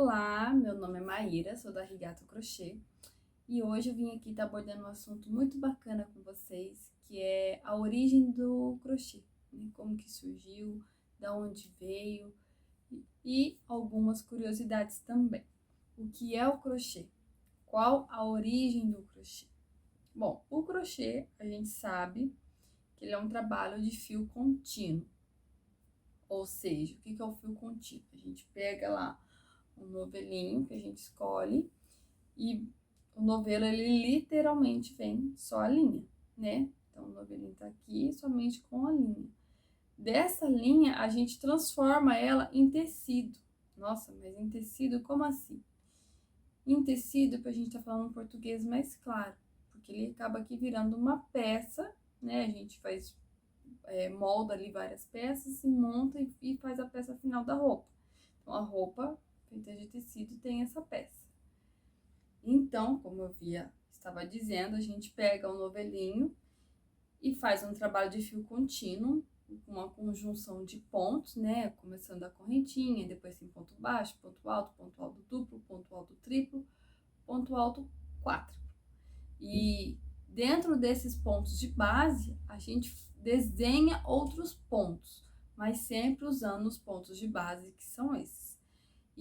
Olá, meu nome é Maíra, sou da Rigato Crochê e hoje eu vim aqui estar abordando um assunto muito bacana com vocês, que é a origem do crochê, né? Como que surgiu, da onde veio e algumas curiosidades também. O que é o crochê? Qual a origem do crochê? Bom, o crochê, a gente sabe que ele é um trabalho de fio contínuo. Ou seja, o que é o fio contínuo? A gente pega lá um novelinho que a gente escolhe e o novelo, ele literalmente vem só a linha, né? Então, o novelinho tá aqui somente com a linha. Dessa linha, a gente transforma ela em tecido. Nossa, mas em tecido, como assim? Em tecido, pra gente tá falando um português mais claro, porque ele acaba aqui virando uma peça, né? A gente faz, molda ali várias peças, e monta e faz a peça final da roupa. Então, a roupa feita de tecido tem essa peça. Então, como eu estava dizendo, a gente pega o novelinho e faz um trabalho de fio contínuo, com uma conjunção de pontos, né? Começando a correntinha, depois tem ponto baixo, ponto alto duplo, ponto alto triplo, ponto alto quádruplo. E dentro desses pontos de base, a gente desenha outros pontos, mas sempre usando os pontos de base, que são esses.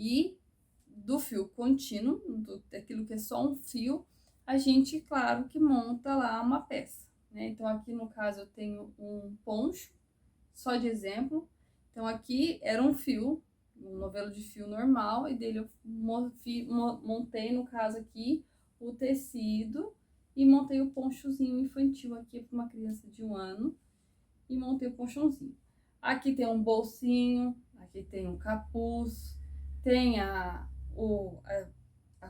E do fio contínuo, daquilo que é só um fio, a gente, claro, que monta lá uma peça, né? Então, aqui no caso, eu tenho um poncho, só de exemplo. Então, aqui era um fio, um novelo de fio normal, e dele eu montei, no caso aqui, o tecido e montei o ponchozinho infantil aqui para uma criança de 1 ano e montei o ponchãozinho. Aqui tem um bolsinho, aqui tem um capuz, tem a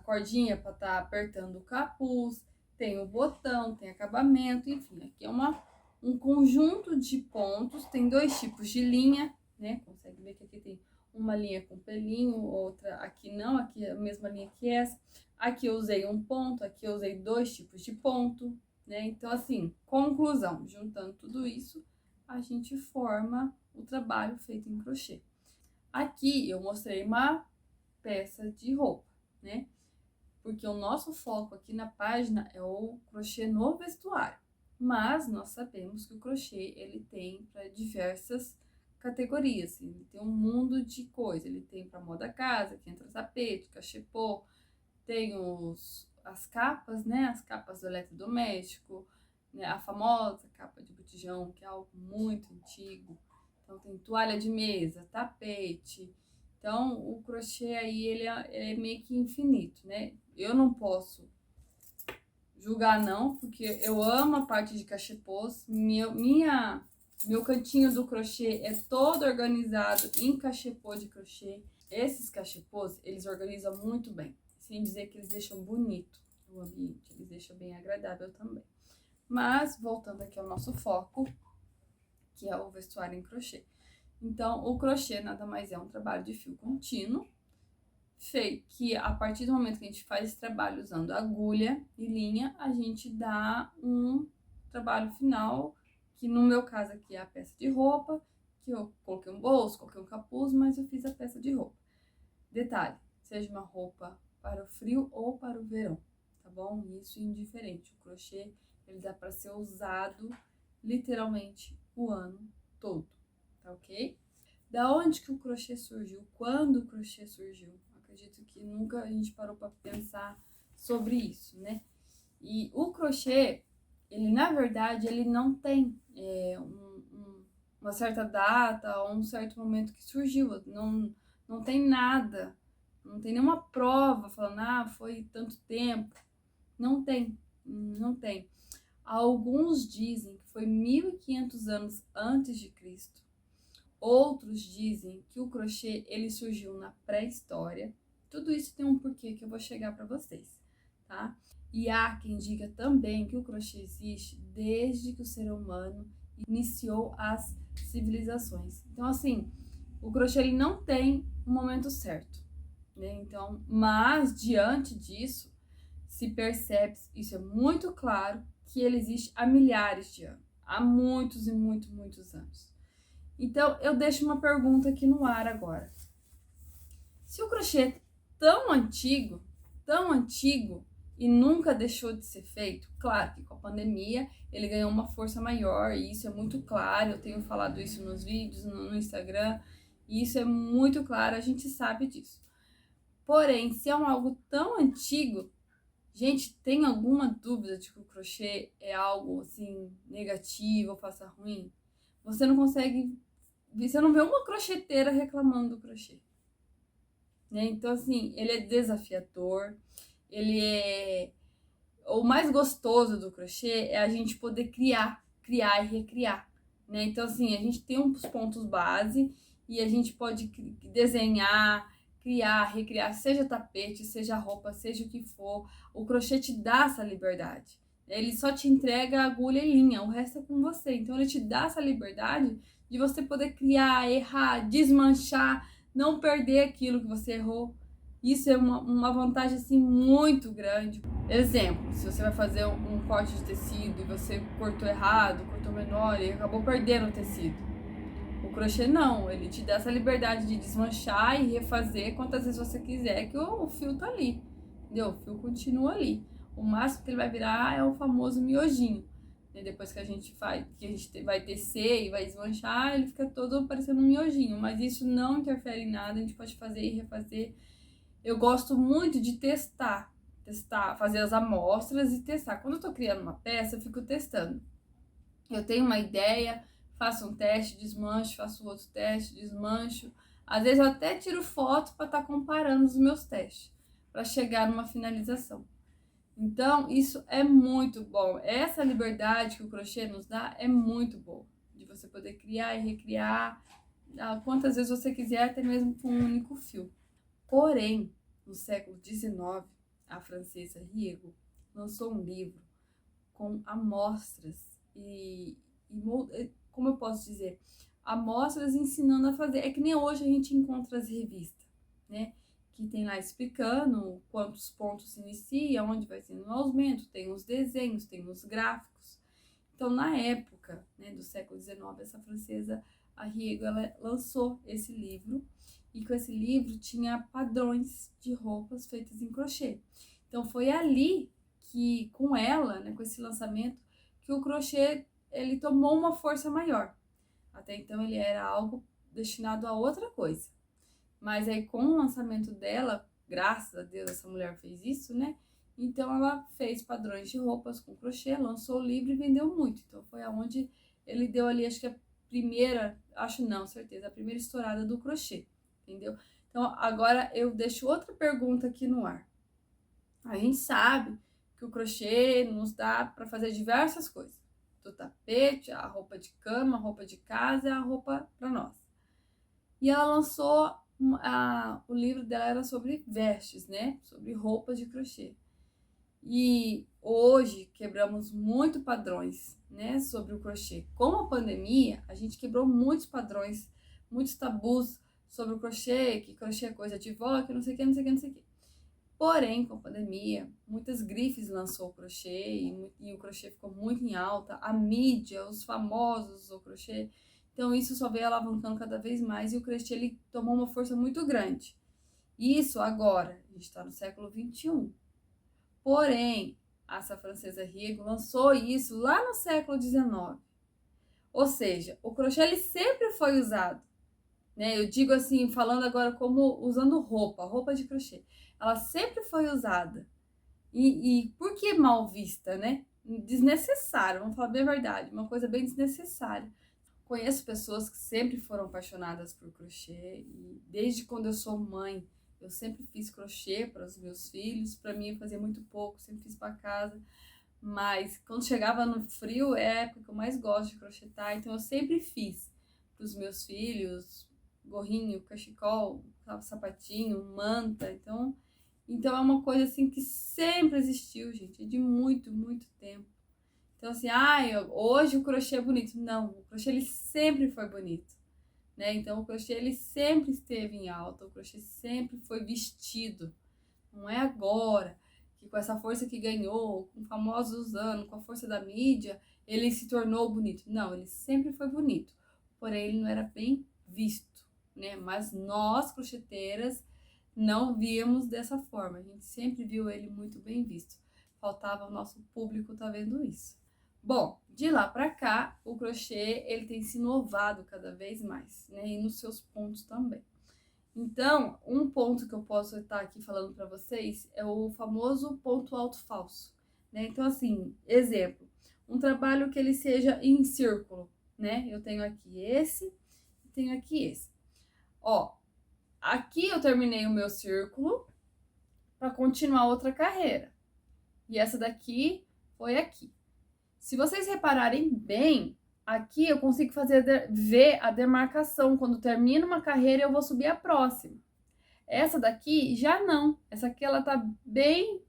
cordinha para estar apertando o capuz, tem o botão, tem acabamento, enfim, aqui é um conjunto de pontos, tem 2 tipos de linha, né? Consegue ver que aqui tem uma linha com pelinho, outra aqui não, aqui é a mesma linha que essa. Aqui eu usei um ponto, aqui eu usei 2 tipos de ponto, né? Então, assim, conclusão, juntando tudo isso, a gente forma o trabalho feito em crochê. Aqui eu mostrei uma peça de roupa, né? Porque o nosso foco aqui na página é o crochê no vestuário. Mas nós sabemos que o crochê, ele tem para diversas categorias, ele tem um mundo de coisa. Ele tem para moda casa, que entra tapete, cachepô, tem as capas, né? As capas do eletrodoméstico, né? A famosa capa de botijão, que é algo muito antigo. Então, tem toalha de mesa, tapete. Então, o crochê aí, ele é meio que infinito, né? Eu não posso julgar, não, porque eu amo a parte de cachepôs. Meu cantinho do crochê é todo organizado em cachepô de crochê. Esses cachepôs, eles organizam muito bem. Sem dizer que eles deixam bonito o ambiente, eles deixam bem agradável também. Mas, voltando aqui ao nosso foco, que é o vestuário em crochê. Então, o crochê nada mais é um trabalho de fio contínuo, que a partir do momento que a gente faz esse trabalho usando agulha e linha, a gente dá um trabalho final, que no meu caso aqui é a peça de roupa, que eu coloquei um bolso, coloquei um capuz, mas eu fiz a peça de roupa. Detalhe, seja uma roupa para o frio ou para o verão, tá bom? Isso é indiferente. O crochê, ele dá para ser usado literalmente o ano todo, tá ok? Da onde que o crochê surgiu? Quando o crochê surgiu? Acredito que nunca a gente parou para pensar sobre isso, né? E o crochê, ele na verdade, ele não tem uma certa data ou um certo momento que surgiu. Não tem nada, não tem nenhuma prova falando, foi tanto tempo. Não tem, não tem. Alguns dizem que foi 1500 anos antes de Cristo. Outros dizem que o crochê, ele surgiu na pré-história. Tudo isso tem um porquê que eu vou chegar para vocês, tá? E há quem diga também que o crochê existe desde que o ser humano iniciou as civilizações. Então, assim, o crochê, ele não tem um momento certo, né? Então, mas diante disso, se percebe, isso é muito claro, que ele existe há milhares de anos, há muitos e muitos anos. Então, eu deixo uma pergunta aqui no ar agora. Se o crochê tão antigo, e nunca deixou de ser feito. Claro que com a pandemia ele ganhou uma força maior, e isso é muito claro, eu tenho falado isso nos vídeos, no Instagram, e isso é muito claro, a gente sabe disso. Porém, se é algo tão antigo, gente, tem alguma dúvida de que o crochê é algo assim negativo ou faça ruim? Você não consegue, você não vê uma crocheteira reclamando do crochê, né? Então assim, ele é desafiador, ele é o mais gostoso do crochê é a gente poder criar e recriar, né? Então assim, a gente tem uns pontos base e a gente pode desenhar, criar, recriar, seja tapete, seja roupa, seja o que for. O crochê te dá essa liberdade. Ele só te entrega agulha e linha, o resto é com você. Então ele te dá essa liberdade de você poder criar, errar, desmanchar, não perder aquilo que você errou. Isso é uma vantagem assim muito grande. Exemplo, se você vai fazer um corte de tecido e você cortou errado, cortou menor e acabou perdendo o tecido. O crochê não, ele te dá essa liberdade de desmanchar e refazer quantas vezes você quiser, que o fio tá ali, entendeu? O fio continua ali. O máximo que ele vai virar é o famoso miojinho. E depois que a gente faz, que a gente vai tecer e vai desmanchar, ele fica todo parecendo um miojinho. Mas isso não interfere em nada, a gente pode fazer e refazer. Eu gosto muito de testar, fazer as amostras e testar. Quando eu tô criando uma peça, eu fico testando. Eu tenho uma ideia, faço um teste, desmancho, faço outro teste, desmancho. Às vezes eu até tiro foto para estar comparando os meus testes, para chegar numa finalização. Então, isso é muito bom. Essa liberdade que o crochê nos dá é muito boa. De você poder criar e recriar quantas vezes você quiser, até mesmo com um único fio. Porém, no século XIX, a francesa Riego lançou um livro com amostras e como eu posso dizer, amostras ensinando a fazer. É que nem hoje a gente encontra as revistas, né? Que tem lá explicando quantos pontos se inicia, onde vai ser no aumento, tem os desenhos, tem os gráficos. Então, na época, né, do século XIX, essa francesa, a Riego, ela lançou esse livro, e com esse livro tinha padrões de roupas feitas em crochê. Então, foi ali que, com ela, né, com esse lançamento, que o crochê ele tomou uma força maior. Até então, ele era algo destinado a outra coisa. Mas aí, com o lançamento dela, graças a Deus essa mulher fez isso, né? Então, ela fez padrões de roupas com crochê, lançou o livro e vendeu muito. Então, foi aonde ele deu ali, acho que a primeira, acho não, certeza, a primeira estourada do crochê, entendeu? Então, agora eu deixo outra pergunta aqui no ar. A gente sabe que o crochê nos dá para fazer diversas coisas. Do tapete, a roupa de cama, a roupa de casa, a roupa para nós. E ela lançou, o livro dela era sobre vestes, né? Sobre roupas de crochê. E hoje quebramos muito padrões, né? Sobre o crochê. Com a pandemia, a gente quebrou muitos padrões, muitos tabus sobre o crochê, que crochê é coisa de vó, que não sei o que, não sei o que, não sei o que. Porém, com a pandemia, muitas grifes lançou o crochê e o crochê ficou muito em alta. A mídia, os famosos usam o crochê. Então, isso só veio alavancando cada vez mais e o crochê ele tomou uma força muito grande. Isso agora, a gente está no século XXI. Porém, essa francesa Riego lançou isso lá no século XIX. Ou seja, o crochê ele sempre foi usado, né? Eu digo assim, falando agora como usando roupa de crochê. Ela sempre foi usada. E por que mal vista, né? Desnecessária, vamos falar bem a verdade, uma coisa bem desnecessária. Conheço pessoas que sempre foram apaixonadas por crochê e desde quando eu sou mãe, eu sempre fiz crochê para os meus filhos. Para mim eu fazia muito pouco, sempre fiz para casa. Mas quando chegava no frio, é a época que eu mais gosto de crochetar, então eu sempre fiz para os meus filhos, gorrinho, cachecol, sapatinho, manta. Então é uma coisa assim que sempre existiu, gente, de muito, muito tempo. Então assim, hoje o crochê é bonito. Não, o crochê ele sempre foi bonito, né? Então o crochê ele sempre esteve em alta, o crochê sempre foi vestido. Não é agora que com essa força que ganhou, com famosos usando, com a força da mídia, ele se tornou bonito. Não, ele sempre foi bonito. Porém, ele não era bem visto, né? Mas nós, crocheteiras, não víamos dessa forma, a gente sempre viu ele muito bem visto. Faltava o nosso público tá vendo isso. Bom, de lá para cá, o crochê ele tem se inovado cada vez mais, né? E nos seus pontos também. Então, um ponto que eu posso estar aqui falando para vocês é o famoso ponto alto falso, né? Então, assim, exemplo, um trabalho que ele seja em círculo, né? Eu tenho aqui esse, tenho aqui esse. Ó, aqui eu terminei o meu círculo para continuar outra carreira. E essa daqui foi aqui. Se vocês repararem bem, aqui eu consigo ver a demarcação. Quando termina uma carreira, eu vou subir a próxima. Essa daqui já não. Essa aqui ela tá bem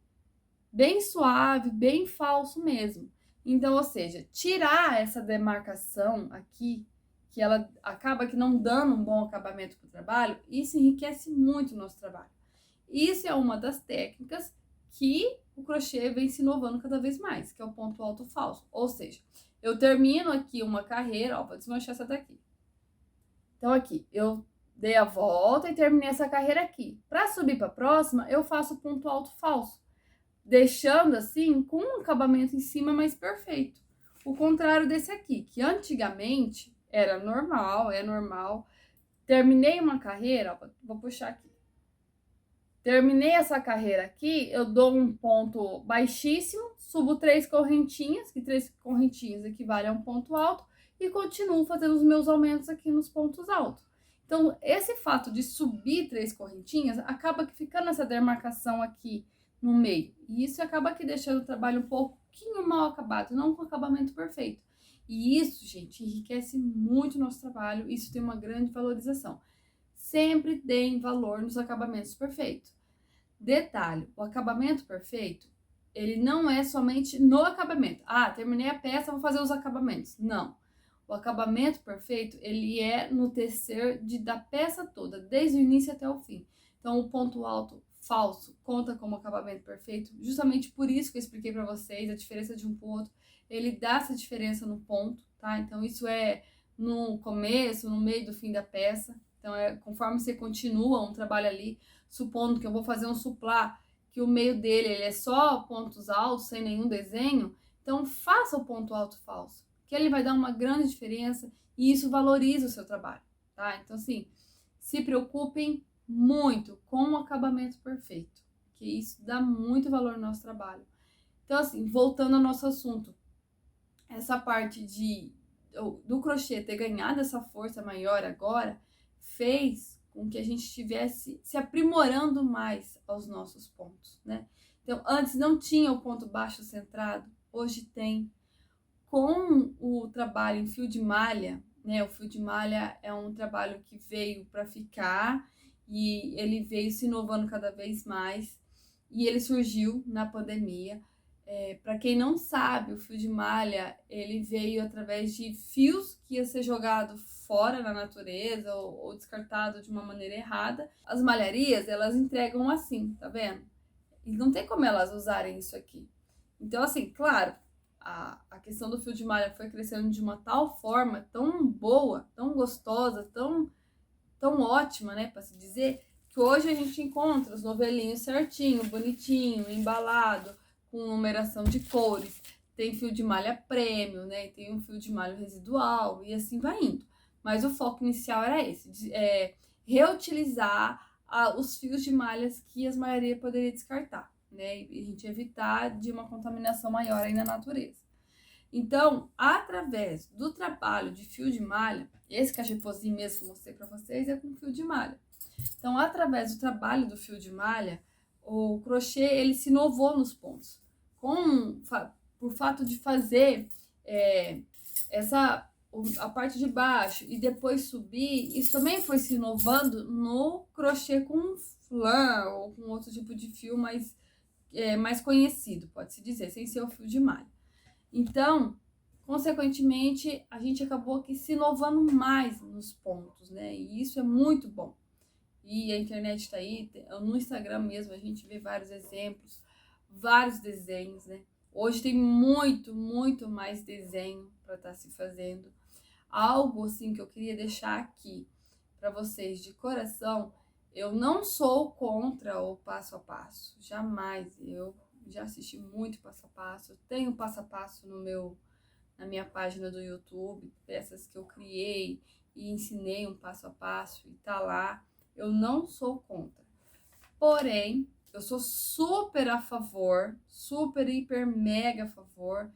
suave, bem falso mesmo. Então, ou seja, tirar essa demarcação aqui, que ela acaba que não dando um bom acabamento para o trabalho, isso enriquece muito o nosso trabalho. Isso é uma das técnicas que o crochê vem se inovando cada vez mais, que é o ponto alto falso. Ou seja, eu termino aqui uma carreira, ó, vou desmanchar essa daqui. Então, aqui, eu dei a volta e terminei essa carreira aqui. Para subir para a próxima, eu faço ponto alto falso, deixando assim com um acabamento em cima mais perfeito. O contrário desse aqui, que antigamente era normal, é normal. Terminei uma carreira, ó, vou puxar aqui. Terminei essa carreira aqui, eu dou um ponto baixíssimo, subo 3 correntinhas, que 3 correntinhas equivale a um ponto alto, e continuo fazendo os meus aumentos aqui nos pontos altos. Então, esse fato de subir 3 correntinhas, acaba que ficando essa demarcação aqui no meio. E isso acaba que deixando o trabalho um pouquinho mal acabado, não com acabamento perfeito. E isso, gente, enriquece muito o nosso trabalho, isso tem uma grande valorização. Sempre deem valor nos acabamentos perfeitos. Detalhe, o acabamento perfeito, ele não é somente no acabamento. Ah, terminei a peça, vou fazer os acabamentos. Não. O acabamento perfeito, ele é no tecer da peça toda, desde o início até o fim. Então, o ponto alto falso conta como acabamento perfeito, justamente por isso que eu expliquei para vocês a diferença de um pro outro. Ele dá essa diferença no ponto, tá? Então, isso é no começo, no meio do fim da peça. Então, conforme você continua um trabalho ali, supondo que eu vou fazer um suplá, que o meio dele ele é só pontos altos, sem nenhum desenho, então faça o ponto alto falso, que ele vai dar uma grande diferença e isso valoriza o seu trabalho, tá? Então, assim, se preocupem muito com o acabamento perfeito, que isso dá muito valor no nosso trabalho. Então, assim, voltando ao nosso assunto, essa parte do crochê ter ganhado essa força maior agora, fez com que a gente estivesse se aprimorando mais aos nossos pontos, né? Então, antes não tinha o ponto baixo centrado, hoje tem. Com o trabalho em fio de malha, né? O fio de malha é um trabalho que veio para ficar e ele veio se inovando cada vez mais e ele surgiu na pandemia. Para quem não sabe, o fio de malha ele veio através de fios que ia ser jogado fora na natureza ou descartado de uma maneira errada. As malharias, elas entregam assim, tá vendo? E não tem como elas usarem isso aqui. Então, assim, claro, a questão do fio de malha foi crescendo de uma tal forma, tão boa, tão gostosa, tão ótima, né, para se dizer, que hoje a gente encontra os novelinhos certinho, bonitinho, embalado, com numeração de cores. Tem fio de malha prêmio, né? Tem um fio de malha residual e assim vai indo. Mas o foco inicial era esse, reutilizar os fios de malhas que as malharias poderiam descartar, né? E a gente evitar de uma contaminação maior aí na natureza. Então, através do trabalho de fio de malha, esse cachepozinho mesmo que eu mostrei para vocês é com fio de malha. Então, através do trabalho do fio de malha, o crochê ele se inovou nos pontos. Por fato de fazer a parte de baixo e depois subir, isso também foi se inovando no crochê com lã ou com outro tipo de fio mais conhecido, pode-se dizer, sem ser o fio de malha. Então, consequentemente, a gente acabou aqui se inovando mais nos pontos, né? E isso é muito bom. E a internet está aí, no Instagram mesmo a gente vê vários exemplos, vários desenhos, né? Hoje tem muito, muito mais desenho para estar se fazendo. Algo assim que eu queria deixar aqui para vocês de coração Eu não sou contra o passo a passo, jamais. Eu já assisti muito passo a passo, eu tenho passo a passo na minha página do YouTube, peças que eu criei e ensinei um passo a passo e tá lá. Eu não sou contra. Porém, eu sou super a favor, super, hiper, mega a favor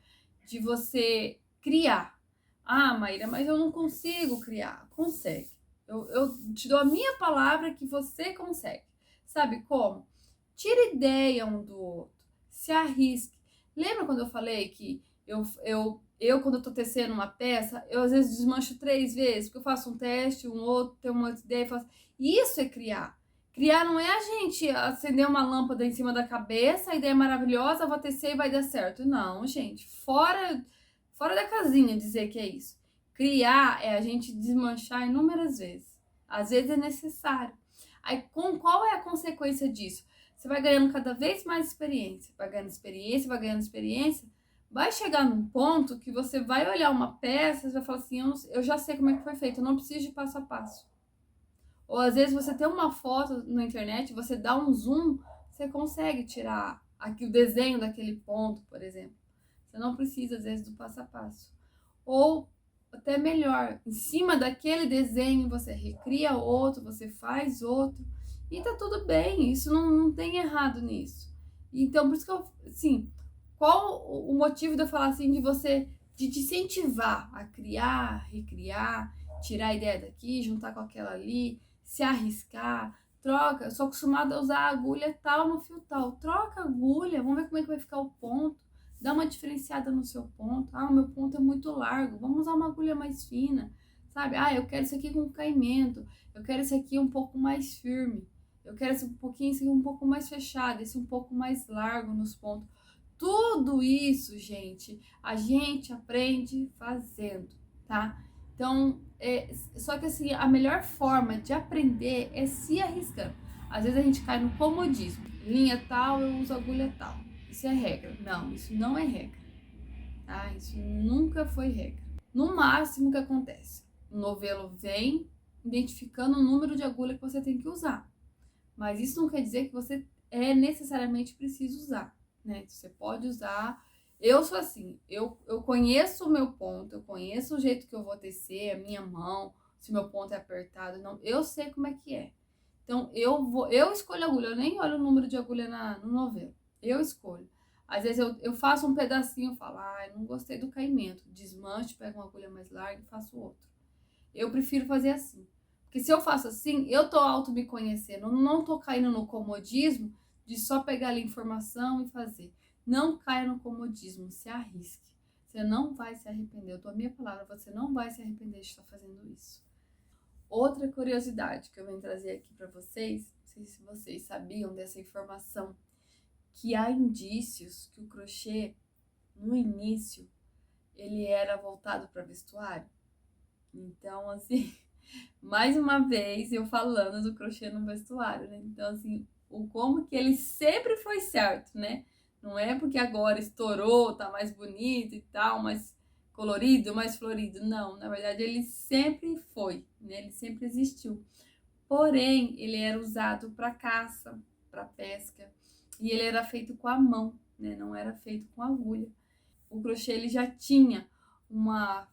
de você criar. Ah, Maíra, mas eu não consigo criar. Consegue. Eu te dou a minha palavra que você consegue. Sabe como? Tira ideia um do outro. Se arrisque. Lembra quando eu falei que quando eu tô tecendo uma peça, eu às vezes desmancho 3 vezes, porque eu faço um teste, um outro, tenho uma outra ideia, faço. Isso é criar. Criar não é a gente acender uma lâmpada em cima da cabeça, a ideia é maravilhosa, vou tecer e vai dar certo. Não, gente, fora da casinha dizer que é isso. Criar é a gente desmanchar inúmeras vezes. Às vezes é necessário. Aí, qual é a consequência disso? Você vai ganhando cada vez mais experiência. Vai ganhando experiência, vai ganhando experiência. Vai chegar num ponto que você vai olhar uma peça e vai falar assim, eu já sei como é que foi feito, eu não preciso de passo a passo. Ou às vezes você tem uma foto na internet, você dá um zoom, você consegue tirar aqui o desenho daquele ponto, por exemplo. Você não precisa, às vezes, do passo a passo. Ou até melhor, em cima daquele desenho você recria outro, você faz outro, e tá tudo bem, isso não tem errado nisso. Então, por isso que eu, assim, qual o motivo de eu falar assim, de te incentivar a criar, recriar, tirar a ideia daqui, juntar com aquela ali, se arriscar, troca. Eu sou acostumada a usar a agulha tal no fio tal. Troca a agulha, vamos ver como é que vai ficar o ponto. Dá uma diferenciada no seu ponto. Ah, o meu ponto é muito largo, vamos usar uma agulha mais fina, sabe? Ah, eu quero isso aqui com caimento, eu quero isso aqui um pouco mais firme, eu quero esse pouquinho, esse aqui um pouco mais fechado, esse um pouco mais largo nos pontos. Tudo isso, gente, a gente aprende fazendo, tá? Então, só que assim, a melhor forma de aprender é se arriscando. Às vezes a gente cai no comodismo. Linha tal, eu uso agulha tal. Isso é regra. Não, isso não é regra. Tá? Isso nunca foi regra. No máximo, o que acontece? O novelo vem identificando o número de agulha que você tem que usar. Mas isso não quer dizer que você necessariamente precisa usar, né? Você pode usar. Eu sou assim, eu conheço o meu ponto, eu conheço o jeito que eu vou tecer, a minha mão, se meu ponto é apertado, não, eu sei como é que é. Então eu escolho a agulha, eu nem olho o número de agulha no novelo, eu escolho. Às vezes eu faço um pedacinho e falo, não gostei do caimento, desmancho, pego uma agulha mais larga e faço outro. Eu prefiro fazer assim. Porque se eu faço assim, eu tô auto me conhecendo, não tô caindo no comodismo de só pegar ali informação e fazer. Não caia no comodismo, se arrisque. Você não vai se arrepender. Eu dou a minha palavra, você não vai se arrepender de estar fazendo isso. Outra curiosidade que eu venho trazer aqui para vocês, não sei se vocês sabiam dessa informação, que há indícios que o crochê, no início, ele era voltado para vestuário. Então, assim, mais uma vez eu falando do crochê no vestuário, né? Então, assim, como que ele sempre foi certo, né? Não é porque agora estourou, tá mais bonito e tal, mais colorido, mais florido. Não, na verdade ele sempre foi, né? Ele sempre existiu. Porém, ele era usado para caça, para pesca, e ele era feito com a mão, né? Não era feito com agulha. O crochê ele já tinha uma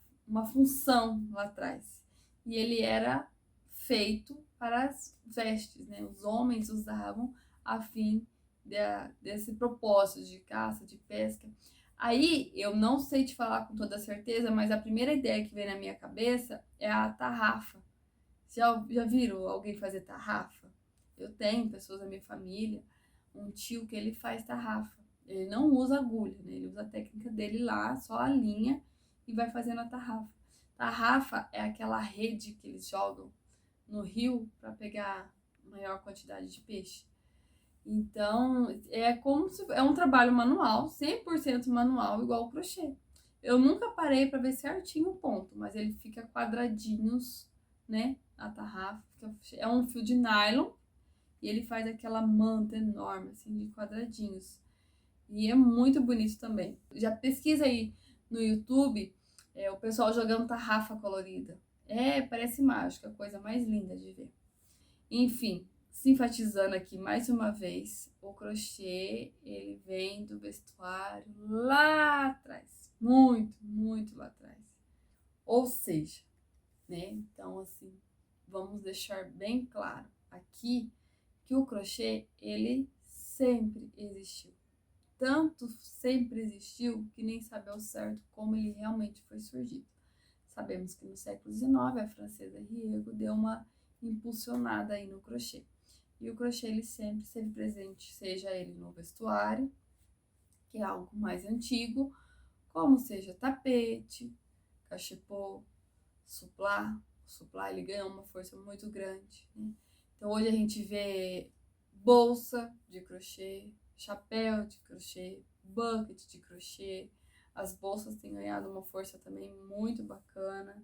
função lá atrás. E ele era feito para as vestes, né? Os homens usavam a fim desse propósito de caça, de pesca. Aí, eu não sei te falar com toda certeza, mas a primeira ideia que vem na minha cabeça é a tarrafa. Já viram alguém fazer tarrafa? Eu tenho pessoas da minha família, um tio que ele faz tarrafa. Ele não usa agulha, né? Ele usa a técnica dele lá, só a linha, e vai fazendo a tarrafa. Tarrafa é aquela rede que eles jogam no rio para pegar maior quantidade de peixe. Então, é como se é um trabalho manual, 100% manual, igual o crochê. Eu nunca parei para ver certinho o ponto, mas ele fica quadradinhos, né? A tarrafa é um fio de nylon e ele faz aquela manta enorme, assim, de quadradinhos. E é muito bonito também. Já pesquisa aí no YouTube, o pessoal jogando tarrafa colorida. Parece mágica, a coisa mais linda de ver. Enfim, Sinfatizando aqui mais uma vez, o crochê, ele vem do vestuário lá atrás, muito, muito lá atrás. Ou seja, né? Então, assim, vamos deixar bem claro aqui que o crochê, ele sempre existiu. Tanto sempre existiu que nem sabe ao certo como ele realmente foi surgido. Sabemos que no século XIX a francesa Riego deu uma impulsionada aí no crochê. E o crochê ele sempre esteve presente, seja ele no vestuário, que é algo mais antigo, como seja tapete, cachepô, suplá. O suplá ele ganhou uma força muito grande, né? Então hoje a gente vê bolsa de crochê, chapéu de crochê, bucket de crochê. As bolsas têm ganhado uma força também muito bacana.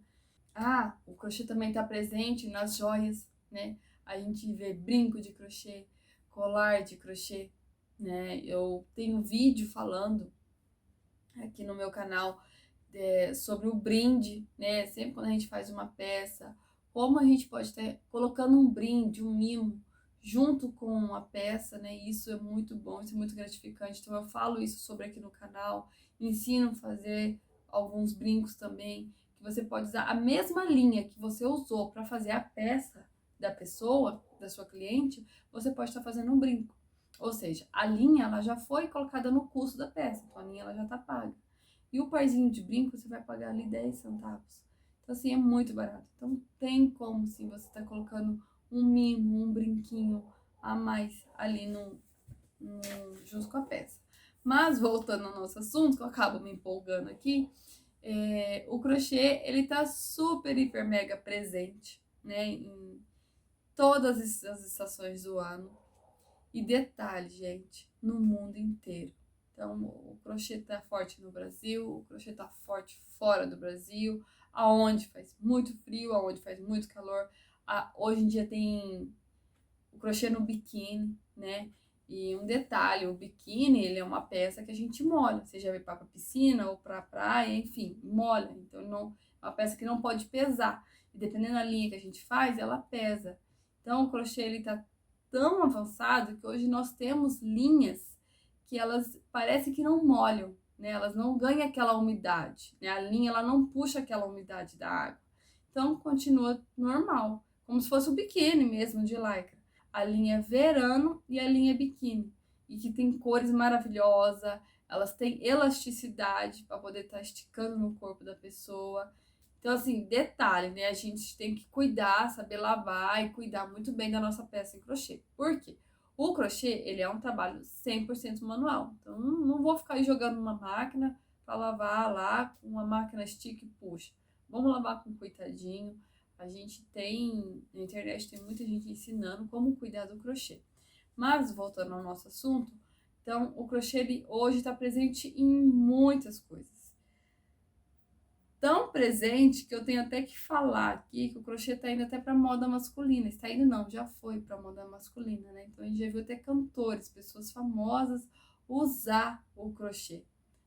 Ah, o crochê também está presente nas joias, né? A gente vê brinco de crochê, colar de crochê, né? Eu tenho vídeo falando aqui no meu canal sobre o brinde, né? Sempre quando a gente faz uma peça, como a gente pode estar colocando um brinde, um mimo, junto com a peça, né? Isso é muito bom, isso é muito gratificante. Então eu falo isso sobre aqui no canal, ensino a fazer alguns brincos também, que você pode usar a mesma linha que você usou para fazer a peça da pessoa, da sua cliente, você pode estar fazendo um brinco. Ou seja, a linha ela já foi colocada no custo da peça, então a linha ela já está paga. E o parzinho de brinco você vai pagar ali 10 centavos. Então, assim, é muito barato. Então, tem como, sim, você tá colocando um mimo, um brinquinho a mais ali junto com a peça. Mas, voltando ao nosso assunto, que eu acabo me empolgando aqui, o crochê, ele tá super, hiper, mega presente, né, em todas as estações do ano. E detalhe, gente, no mundo inteiro. Então, o crochê tá forte no Brasil, o crochê tá forte fora do Brasil, aonde faz muito frio, aonde faz muito calor. Hoje em dia tem o crochê no biquíni, né? E um detalhe, o biquíni, ele é uma peça que a gente molha, seja para piscina ou para praia, enfim, molha. Então, não, é uma peça que não pode pesar. E dependendo da linha que a gente faz, ela pesa. Então, o crochê, ele tá tão avançado que hoje nós temos linhas que elas parece que não molham, né? Elas não ganham aquela umidade, né? A linha, ela não puxa aquela umidade da água. Então, continua normal, como se fosse o biquíni mesmo de lycra. A linha verano e a linha biquíni. E que tem cores maravilhosas, elas têm elasticidade para poder estar esticando no corpo da pessoa. Então, assim, detalhe, né? A gente tem que cuidar, saber lavar e cuidar muito bem da nossa peça em crochê. Por quê? O crochê, ele é um trabalho 100% manual. Então, não vou ficar jogando uma máquina para lavar lá com uma máquina stick e puxa. Vamos lavar com cuidadinho. A gente tem, na internet tem muita gente ensinando como cuidar do crochê. Mas, voltando ao nosso assunto, então, o crochê ele hoje está presente em muitas coisas. Tão presente que eu tenho até que falar aqui que o crochê está indo até para moda masculina. Está indo não, já foi para moda masculina, né? Então a gente já viu até cantores, pessoas famosas usar o crochê.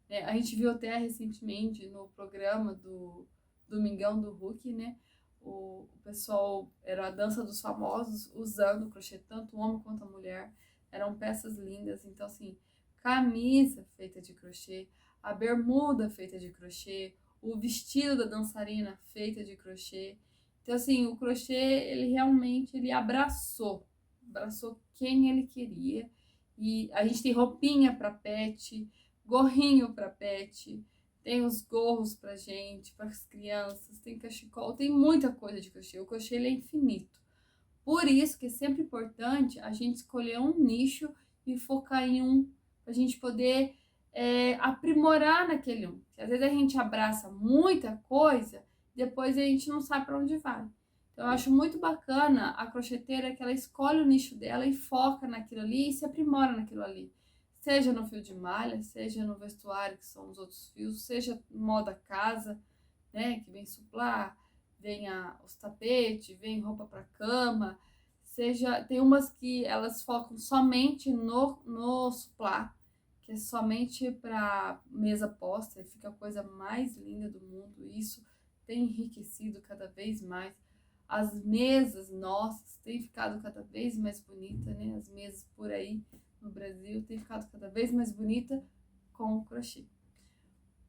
A gente viu até recentemente no programa do Domingão do Hulk, né? O pessoal, era a dança dos famosos usando o crochê, tanto o homem quanto a mulher. Eram peças lindas. Então, assim, camisa feita de crochê, a bermuda feita de crochê, o vestido da dançarina feita de crochê. Então, assim, o crochê, ele realmente ele abraçou quem ele queria. E a gente tem roupinha para pet, gorrinho para pet, tem os gorros pra gente, para as crianças, tem cachecol, tem muita coisa de crochê. O crochê ele é infinito. Por isso que é sempre importante a gente escolher um nicho e focar em um, para a gente poder aprimorar naquele um. Porque às vezes a gente abraça muita coisa, depois a gente não sabe para onde vai. Então eu acho muito bacana a crocheteira que ela escolhe o nicho dela e foca naquilo ali e se aprimora naquilo ali. Seja no fio de malha, seja no vestuário, que são os outros fios, seja moda casa, né, que vem suplá, vem os tapetes, vem roupa para cama, seja, tem umas que elas focam somente no suplá, que é somente para mesa posta, e fica a coisa mais linda do mundo. Isso tem enriquecido cada vez mais As mesas nossas têm ficado cada vez mais bonita, né? As mesas por aí no Brasil têm ficado cada vez mais bonita com o crochê.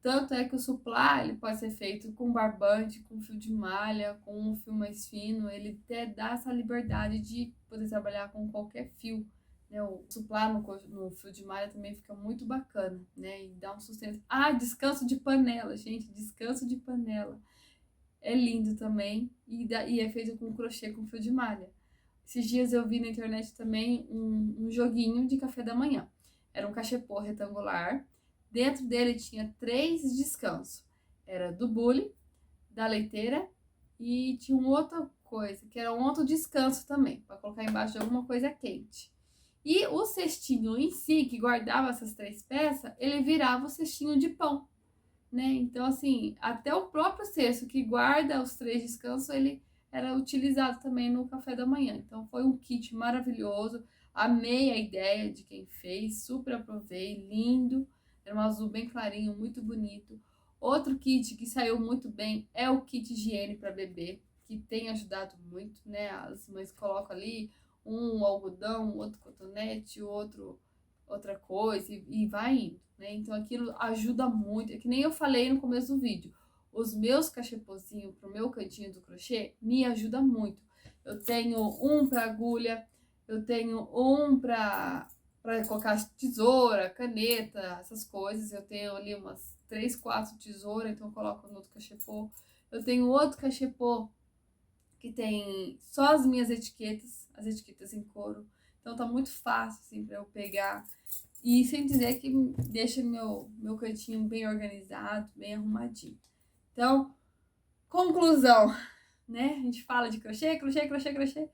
Tanto é que o suplá, ele pode ser feito com barbante, com fio de malha, com um fio mais fino, ele até dá essa liberdade de poder trabalhar com qualquer fio, né? O suplá no fio de malha também fica muito bacana, né? E dá um sustento. Ah, descanso de panela, gente, descanso de panela. É lindo também e é feito com crochê com fio de malha. Esses dias eu vi na internet também um joguinho de café da manhã. Era um cachepô retangular. Dentro dele tinha 3 descansos. Era do bule, da leiteira e tinha uma outra coisa, que era um outro descanso também, para colocar embaixo de alguma coisa quente. E o cestinho em si, que guardava essas 3 peças, ele virava o cestinho de pão, né? Então, assim, até o próprio cesto que guarda os 3 descansos, ele era utilizado também no café da manhã. Então, foi um kit maravilhoso. Amei a ideia de quem fez, super aprovei, lindo. Era um azul bem clarinho, muito bonito. Outro kit que saiu muito bem é o kit higiene para bebê, que tem ajudado muito, né? As mães colocam ali um algodão, outro cotonete, outra coisa e vai indo, né? Então aquilo ajuda muito. É que nem eu falei no começo do vídeo. Os meus cachepozinhos pro meu cantinho do crochê me ajuda muito. Eu tenho um para agulha, eu tenho um para colocar tesoura, caneta, essas coisas. Eu tenho ali umas 3, 4 tesouras, então eu coloco no outro cachepô. Eu tenho outro cachepô que tem só as minhas etiquetas, as etiquetas em couro. Então tá muito fácil assim para eu pegar. E sem dizer que deixa meu cantinho bem organizado, bem arrumadinho. Então, conclusão, né? A gente fala de crochê, crochê, crochê, crochê.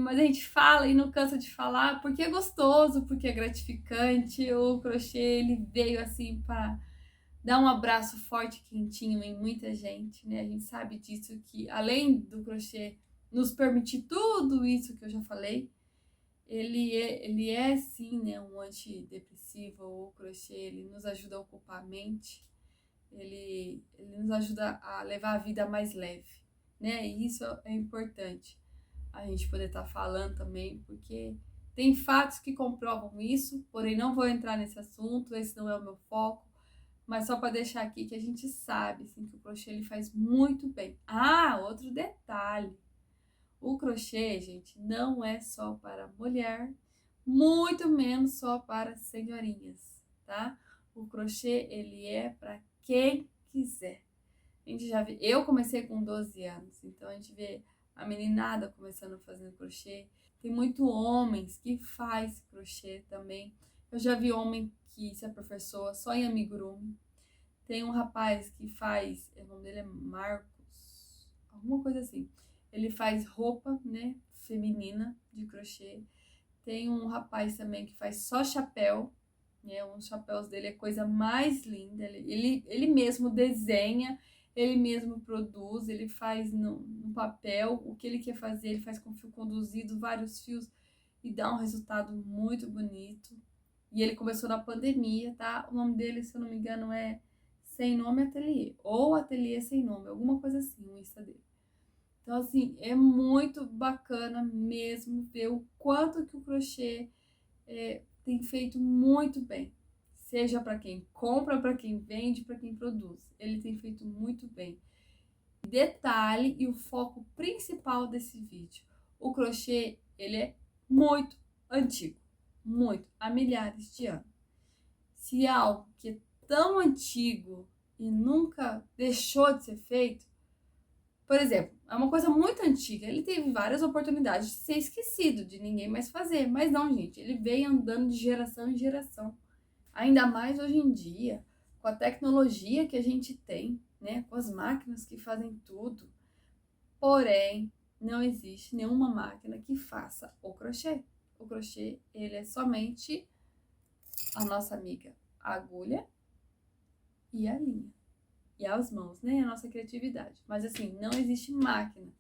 Mas a gente fala e não cansa de falar porque é gostoso, porque é gratificante. O crochê, ele veio assim para dar um abraço forte, quentinho em muita gente, né? A gente sabe disso, que além do crochê nos permitir tudo isso que eu já falei, ele é sim, né, um antidepressivo. O crochê, ele nos ajuda a ocupar a mente, ele nos ajuda a levar a vida mais leve, né? E isso é importante a gente poder estar falando também, porque tem fatos que comprovam isso, porém não vou entrar nesse assunto, esse não é o meu foco, mas só para deixar aqui que a gente sabe, assim, que o crochê ele faz muito bem. Ah, outro detalhe. O crochê, gente, não é só para mulher, muito menos só para senhorinhas, tá? O crochê, ele é para quem quiser. A gente já vê, eu comecei com 12 anos, então a gente vê a meninada começando fazendo crochê. Tem muito homens que faz crochê também. Eu já vi homem que se aperfeiçoa só em amigurumi. Tem um rapaz que faz, o nome dele é Marcos, alguma coisa assim. Ele faz roupa, né, feminina de crochê. Tem um rapaz também que faz só chapéu, né? Os chapéus dele é a coisa mais linda. Ele mesmo desenha, ele mesmo produz, ele faz no papel o que ele quer fazer, ele faz com fio conduzido, vários fios e dá um resultado muito bonito. E ele começou na pandemia, tá? O nome dele, se eu não me engano, é Sem Nome Ateliê, ou Ateliê Sem Nome, alguma coisa assim, o Insta dele. Então, assim, é muito bacana mesmo ver o quanto que o crochê tem feito muito bem. Seja para quem compra, para quem vende, para quem produz. Ele tem feito muito bem. Detalhe e o foco principal desse vídeo. O crochê, ele é muito antigo. Muito. Há milhares de anos. Se é algo que é tão antigo e nunca deixou de ser feito, por exemplo, é uma coisa muito antiga, ele teve várias oportunidades de ser esquecido, de ninguém mais fazer, mas não, gente, ele veio andando de geração em geração. Ainda mais hoje em dia, com a tecnologia que a gente tem, né, com as máquinas que fazem tudo. Porém, não existe nenhuma máquina que faça o crochê. O crochê, ele é somente a nossa amiga agulha e a linha. E as mãos, né? A nossa criatividade. Mas assim, não existe máquina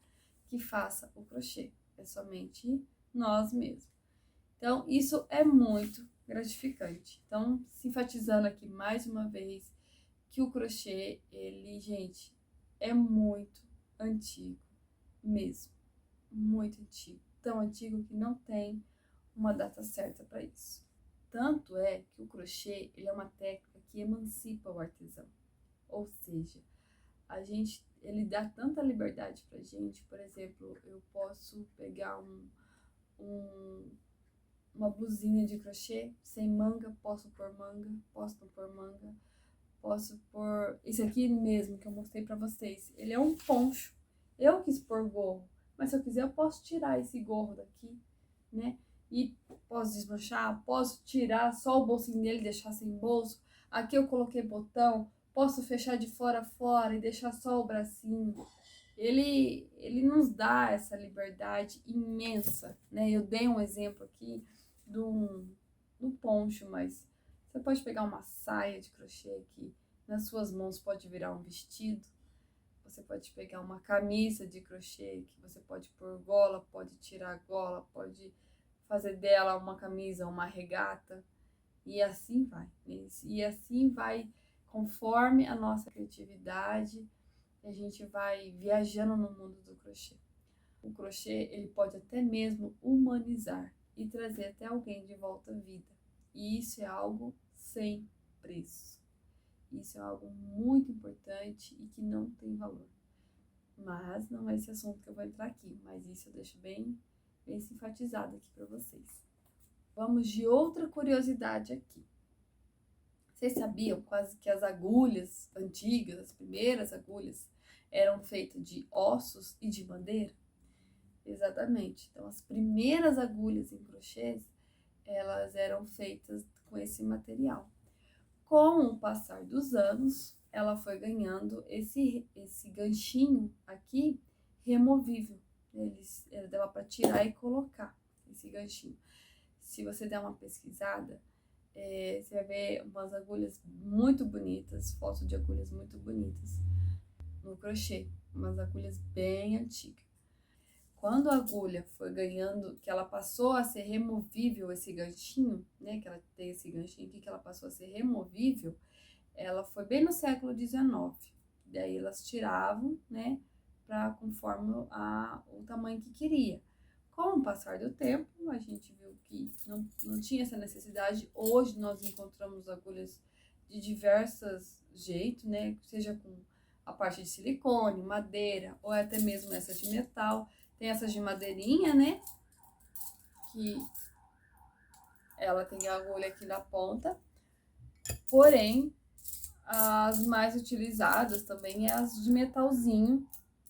que faça o crochê. É somente nós mesmos. Então, isso é muito gratificante. Então, se enfatizando aqui mais uma vez que o crochê, ele, gente, é muito antigo. mesmo, muito antigo, tão antigo que não tem uma data certa para isso. Tanto é que o crochê, ele é uma técnica que emancipa o artesão. Ou seja, ele dá tanta liberdade pra gente. Por exemplo, eu posso pegar uma blusinha de crochê sem manga, posso pôr manga, posso não pôr manga, posso pôr... Esse aqui mesmo que eu mostrei pra vocês, ele é um poncho. Eu quis pôr gorro, mas se eu quiser eu posso tirar esse gorro daqui, né? E posso desmanchar, posso tirar só o bolsinho dele e deixar sem bolso. Aqui eu coloquei botão, posso fechar de fora a fora e deixar só o bracinho. Ele nos dá essa liberdade imensa, né? Eu dei um exemplo aqui do poncho, mas você pode pegar uma saia de crochê que nas suas mãos pode virar um vestido. Você pode pegar uma camisa de crochê que você pode pôr gola, pode tirar gola, pode fazer dela uma camisa, uma regata. E assim vai. E assim vai conforme a nossa criatividade, a gente vai viajando no mundo do crochê. O crochê, ele pode até mesmo humanizar e trazer até alguém de volta à vida. E isso é algo sem preço. Isso é algo muito importante e que não tem valor. Mas não é esse assunto que eu vou entrar aqui, mas isso eu deixo bem enfatizado aqui para vocês. Vamos de outra curiosidade aqui. Vocês sabiam quase que as agulhas antigas, as primeiras agulhas, eram feitas de ossos e de madeira? Exatamente. Então, as primeiras agulhas em crochês, elas eram feitas com esse material. Com o passar dos anos, ela foi ganhando esse ganchinho aqui removível. Ele dava para tirar e colocar esse ganchinho. Se você der uma pesquisada, você vai ver umas agulhas muito bonitas, fotos de agulhas muito bonitas no crochê, umas agulhas bem antigas. Quando a agulha foi ganhando, que ela passou a ser removível, esse ganchinho, né, que ela tem esse ganchinho aqui, que ela passou a ser removível, ela foi bem no século XIX. Daí elas tiravam, né, conforme o tamanho que queria. Com o passar do tempo, a gente viu que não tinha essa necessidade. Hoje nós encontramos agulhas de diversos jeitos, né? Seja com a parte de silicone, madeira, ou até mesmo essas de metal. Tem essas de madeirinha, né? Que ela tem a agulha aqui na ponta. Porém, as mais utilizadas também é as de metalzinho,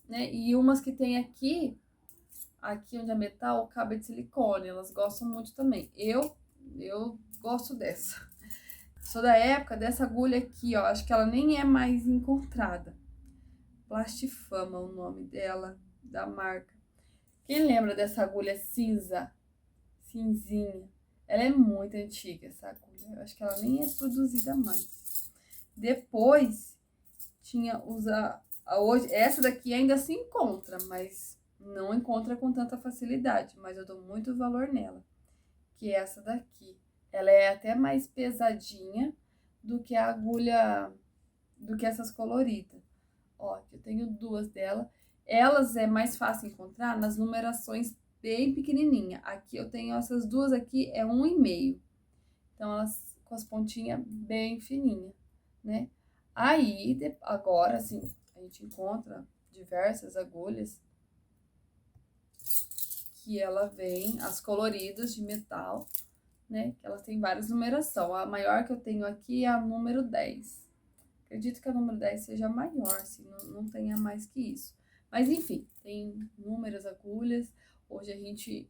né? E umas que tem aqui onde é metal, cabe de silicone, elas gostam muito também. Eu gosto dessa. Sou da época dessa agulha aqui, ó, acho que ela nem é mais encontrada. Plastifama o nome dela, da marca. Quem lembra dessa agulha cinza? Cinzinha. Ela é muito antiga, essa agulha. Eu acho que ela nem é produzida mais. Depois, tinha hoje, essa daqui ainda se encontra, mas não encontra com tanta facilidade, mas eu dou muito valor nela, que é essa daqui. Ela é até mais pesadinha do que a agulha, do que essas coloridas. Ó, aqui eu tenho duas dela. Elas é mais fácil encontrar nas numerações bem pequenininha. Aqui eu tenho essas duas aqui, é 1,5. Então, elas com as pontinhas bem fininhas, né? Aí, agora, assim, a gente encontra diversas agulhas que ela vem, as coloridas de metal, né? Que elas têm várias numerações. A maior que eu tenho aqui é a número 10. Acredito que a número 10 seja maior, assim, não tenha mais que isso. Mas, enfim, tem inúmeras agulhas. Hoje a gente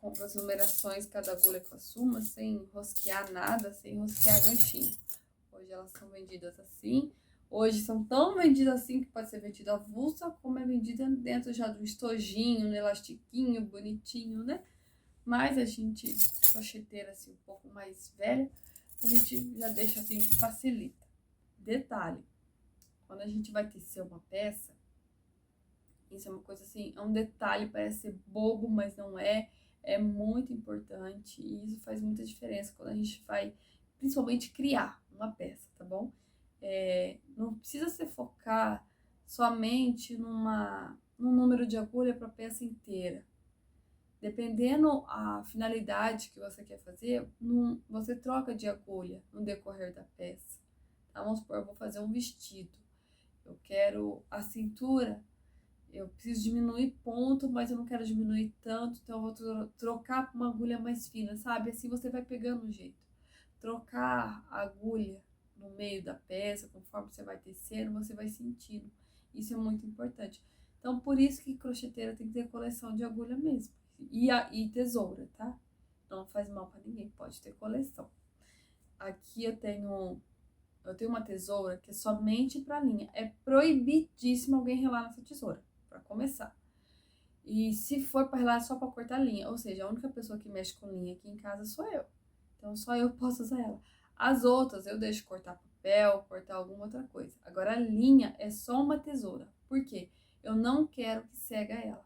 compra as numerações, cada agulha com a suma, sem rosquear nada, sem rosquear ganchinho. Hoje elas são vendidas assim. Hoje são tão vendidas assim que pode ser vendida avulsa, como é vendida dentro já do estojinho, no elastiquinho, bonitinho, né? Mas a gente, crocheteira assim, um pouco mais velha, a gente já deixa assim que facilita. Detalhe, quando a gente vai tecer uma peça, isso é uma coisa assim, é um detalhe, parece ser bobo, mas não é. É muito importante e isso faz muita diferença quando a gente vai, principalmente, criar uma peça, tá bom? Não precisa se focar somente no número de agulha para a peça inteira. Dependendo a finalidade que você quer fazer, você troca de agulha no decorrer da peça. Tá? Vamos supor, eu vou fazer um vestido. Eu quero a cintura, eu preciso diminuir ponto, mas eu não quero diminuir tanto, então eu vou trocar por uma agulha mais fina, sabe? Assim você vai pegando o jeito. Trocar a agulha no meio da peça, conforme você vai tecendo, você vai sentindo. Isso é muito importante. Então, por isso que crocheteira tem que ter coleção de agulha mesmo. E tesoura, tá? Não faz mal pra ninguém, pode ter coleção. Aqui eu tenho uma tesoura que é somente pra linha. É proibidíssimo alguém relar nessa tesoura, pra começar. E se for pra relar, é só pra cortar linha. Ou seja, a única pessoa que mexe com linha aqui em casa sou eu. Então, só eu posso usar ela. As outras, eu deixo cortar papel, cortar alguma outra coisa. Agora, a linha é só uma tesoura. Por quê? Eu não quero que cega ela.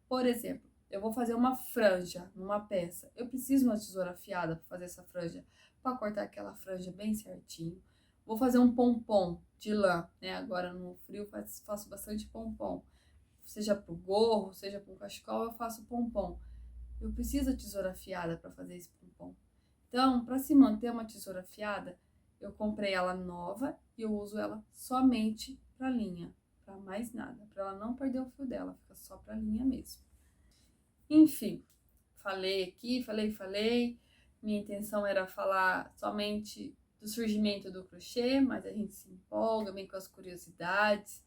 Por exemplo, eu vou fazer uma franja numa peça. Eu preciso de uma tesoura afiada para fazer essa franja, para cortar aquela franja bem certinho. Vou fazer um pompom de lã, né? Agora no frio faço bastante pompom. Seja pro gorro, seja pro cachecol, eu faço pompom. Eu preciso de tesoura afiada para fazer esse pompom. Então, para se manter uma tesoura afiada, eu comprei ela nova e eu uso ela somente para linha, para mais nada, para ela não perder o fio dela, fica só para linha mesmo. Enfim, falei aqui, falei. Minha intenção era falar somente do surgimento do crochê, mas a gente se empolga bem com as curiosidades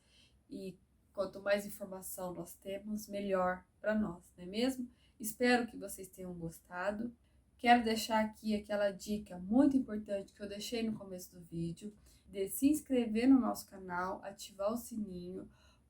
e quanto mais informação nós temos, melhor para nós, não é mesmo? Espero que vocês tenham gostado. Quero deixar aqui aquela dica muito importante que eu deixei no começo do vídeo, de se inscrever no nosso canal, ativar o sininho,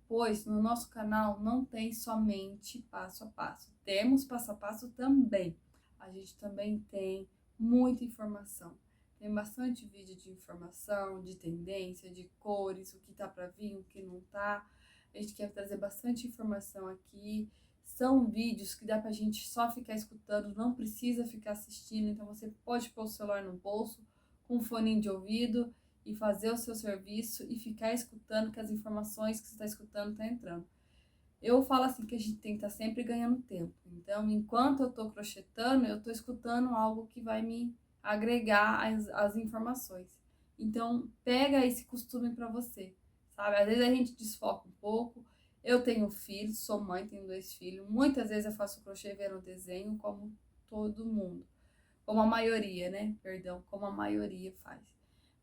pois no nosso canal não tem somente passo a passo, temos passo a passo também. A gente também tem muita informação, tem bastante vídeo de informação, de tendência, de cores, o que tá para vir, o que não tá. A gente quer trazer bastante informação aqui. São vídeos que dá pra gente só ficar escutando, não precisa ficar assistindo, então você pode pôr o celular no bolso, com um foninho de ouvido e fazer o seu serviço e ficar escutando que as informações que você está escutando estão entrando. Eu falo assim que a gente tem que estar sempre ganhando tempo. Então, enquanto eu estou crochetando, eu estou escutando algo que vai me agregar as informações. Então, pega esse costume para você, sabe? Às vezes a gente desfoca um pouco. Eu tenho filhos, sou mãe, tenho 2 filhos. Muitas vezes eu faço crochê vendo desenho, como todo mundo. Como a maioria, né? Perdão, como a maioria faz.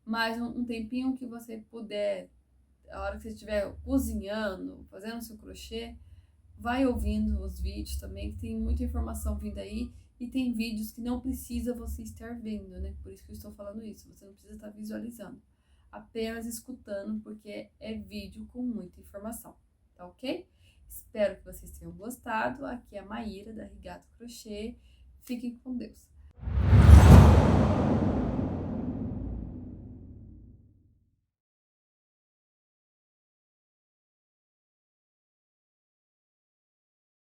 Mas um tempinho que você puder, a hora que você estiver cozinhando, fazendo seu crochê, vai ouvindo os vídeos também, que tem muita informação vindo aí. E tem vídeos que não precisa você estar vendo, né? Por isso que eu estou falando isso. Você não precisa estar visualizando. Apenas escutando, porque é vídeo com muita informação. Tá ok? Espero que vocês tenham gostado. Aqui é a Maíra, da Rigato Crochê. Fiquem com Deus.